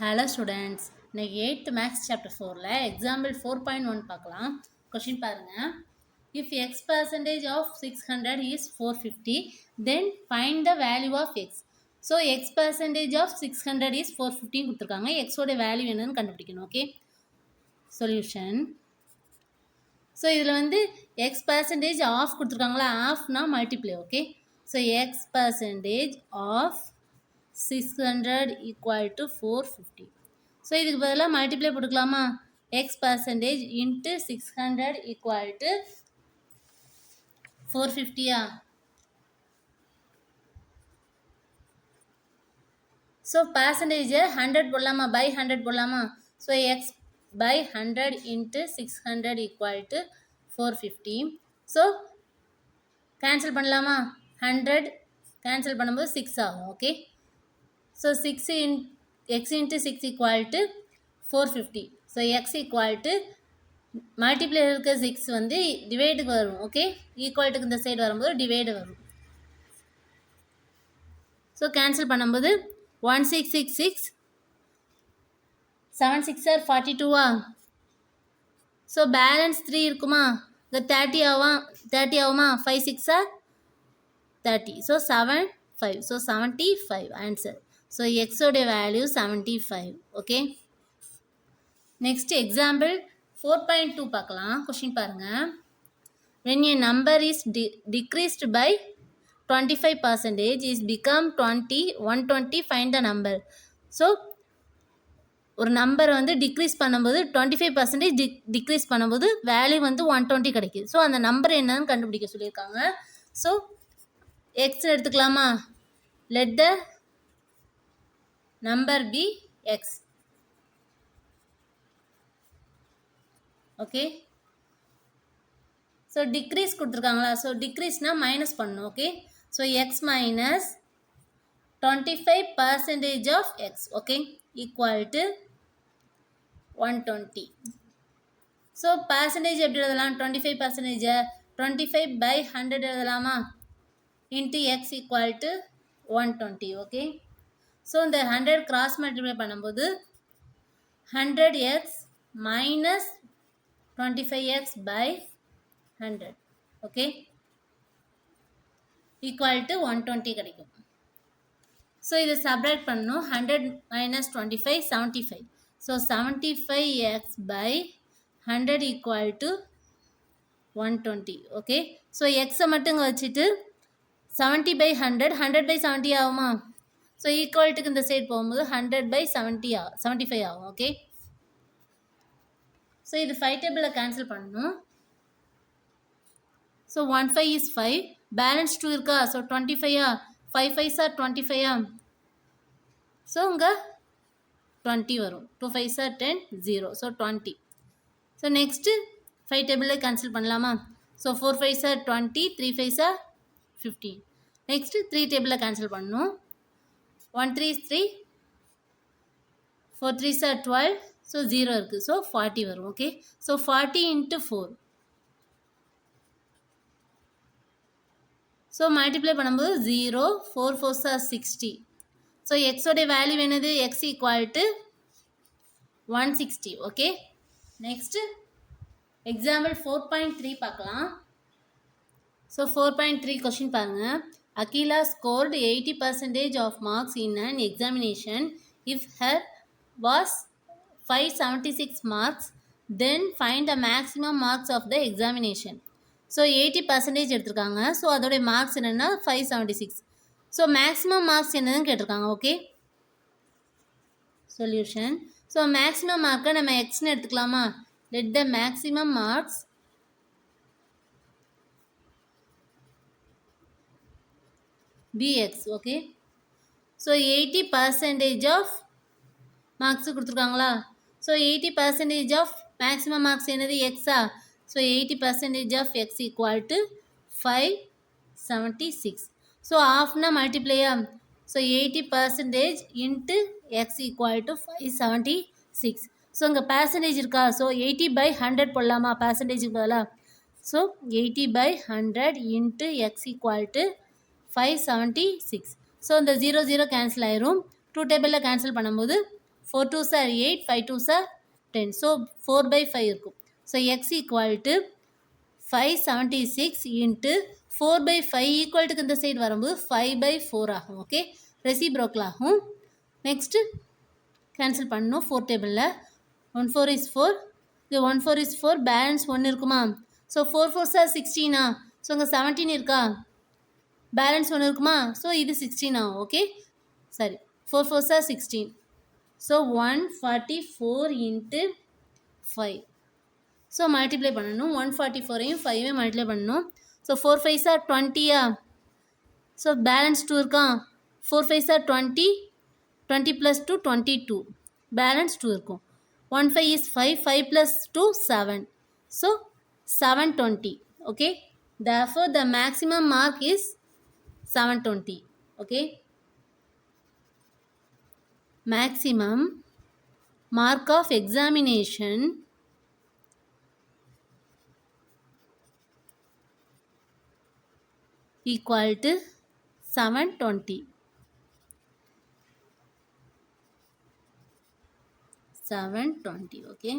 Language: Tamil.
ஹலோ ஸ்டூடெண்ட்ஸ், இன்னைக்கு 8th மேக்ஸ் சாப்டர் 4ல் எக்ஸாம்பிள் 4.1 பார்க்கலாம். கொஷின் பாருங்கள். If X percentage of 600 is 450, then find the value of X. So X percentage of 600 is 450 கொடுத்துருக்காங்க. எக்ஸோட வேல்யூ என்னன்னு கண்டுபிடிக்கணும். Okay, solution. ஸோ இதில் வந்து எக்ஸ் பர்சன்டேஜ் ஆஃப் கொடுத்துருக்காங்களா, ஆஃப்னா multiply. Okay, so X percentage of 600 equal to 450. So இதுக்கு பதிலாக மல்டிப்ளை போட்டுக்கலாமா, x percentage into 600 equal to 450. So பர்சன்டேஜை 100 போடலாமா, பை 100 போடலாமா. So x by 100 into 600 equal to 450. So cancel பண்ணலாமா, 100 கேன்சல் பண்ணும்போது 6 ஆகும். Okay, so 6 in x into 6 equal to 450. so x equal to multiply இருக்க 6 வந்து டிவைடுக்கு வரும். ஓகே, ஈக்குவல்ட்டுக்கு இந்த சைடு வரும்போது டிவைடு வரும். ஸோ கேன்சல் பண்ணும்போது 1666 7 6 are 42. ஸோ பேலன்ஸ் 3 இருக்குமா, இந்த 30 ஆகுமா, 5 6 are 30. So 7 5, so 75 answer. So எக்ஸோட வேல்யூ 75. ஓகே, நெக்ஸ்ட் எக்ஸாம்பிள் 4.2 பார்க்கலாம். கொஷின் பாருங்கள். when a number is decreased by 25% is become 120, find the number. So ஒரு நம்பர் வந்து டிக்ரீஸ் பண்ணும்போது 25% டிக்ரீஸ் பண்ணும்போது வேல்யூ வந்து 120 கிடைக்குது. ஸோ அந்த நம்பர் என்னன்னு கண்டுபிடிக்க சொல்லியிருக்காங்க. ஸோ எக்ஸ் எடுத்துக்கலாமா, let the number be x. okay, so decrease கொடுத்துருக்காங்களா, ஸோ டிக்ரீஸ்னா மைனஸ் பண்ணணும். Okay, so x minus 25% of x. Okay, equal to 120. So percentage எப்படி எழுதலாம், 25%, 25 by 100 எழுதலாமா, into x equal to 120. Okay, so இந்த 100 கிராஸ் மல்டிப்ளை பண்ணும்போது 100x minus 25x by 100. Okay, equal to 120 கிடைக்கும். ஸோ இதை சப்ராக்ட் பண்ணணும். 100 minus 25 75. So 75x by 100 equal to 120. Okay, so எக்ஸை மட்டும் வச்சுட்டு 70 by 100, 100 by 70 ஆகுமா. ஸோ ஈக்குவல்ட்டுக்கு இந்த சைடு போகும்போது 100 by 75 ஆகும். ஓகே, ஸோ இது 5 டேபிளில் கேன்சல் பண்ணணும். ஸோ 1 5 is 5, பேலன்ஸ் 2 இருக்கா, ஸோ 25. 5 5s are 25. ஸோ இங்கே 20 வரும். 2 5s are 10, 0, so 20. So next 5 டேபிளில் கேன்சல் பண்ணலாமா. So 4 5s are 20, 3 5s are 15. Next 3 டேபிளில் கேன்சல் பண்ணணும். 1 3 is 3, 4 3s are 12, ஸோ 0 இருக்குது, ஸோ 40 வரும். Okay, so 40 into 4. So multiply பண்ணும்போது 0, 4 4s are 60. ஸோ எக்ஸோடைய வேல்யூ என்னது, X equal to 160. Okay, next example 4.3 பார்க்கலாம். ஸோ 4.3 கொஷின் பாருங்கள். Akila scored 80% of marks in an examination. If her was 576 marks, then find the maximum marks of the examination. So 80% எடுத்திருக்காங்க. ஸோ அதோடைய மார்க்ஸ் என்னென்னா 576. ஸோ மேக்ஸிமம் மார்க்ஸ் என்னதுன்னு கேட்டிருக்காங்க. Okay, solution. ஸோ மேக்ஸிமம் மார்க்கை நம்ம எக்ஸ்னு எடுத்துக்கலாமா, let the maximum marks bx. Okay, so 80% of marks கொடுத்துருக்காங்களா. ஸோ 80% ஆஃப் மேக்ஸிமம் மார்க்ஸ் என்னது, எக்ஸா. So 80% of x equal to 576. So ஆஃப்னா மல்டிப்ளையா. So 80% into x equal to 576. So இங்கே பர்சன்டேஜ் இருக்கா, ஸோ 80 by 100 போடலாமா பர்சன்டேஜுக்கு பதிலாக. So 80 by 100 into x equal to 576. So இந்த 0 0 கேன்சல் ஆயிரும். 2 டேபிளில் கேன்சல் பண்ணும்போது 4 2s are 8, 5 2s are 10. So 4 by 5 இருக்கும். So x equal to 576 into 4 by 5 equal to இந்த சைடு வரும்போது 5 by 4 ஆகும். ஓகே, ரெசிப்ரோக்கல் ஆகும். நெக்ஸ்ட் கேன்சல் பண்ணணும் 4 டேபிளில். 1 4 is 4, இது 1 4 is 4, பேலன்ஸ் 1 இருக்குமா? So 4 4s are 16. ஸோ இங்கே 17 இருக்கா? பேலன்ஸ் 1 இருக்குமா? ஸோ இது 16 ஆகும். ஓகே, சரி, 4 4s are 16. So 144 into 5. So multiply பண்ணணும். 144ஐயும் 5ஐயும் மல்டிப்ளை பண்ணணும். So 4 5s are 20. So balance 2 இருக்கா? 4 5s are 20, 20 plus 2 22, பேலன்ஸ் 2 இருக்கும். 1 5 is 5, 5 plus 2 7. So 720. Okay, therefore the maximum mark is 720. Okay, maximum mark of examination equal to 720. 720. Okay.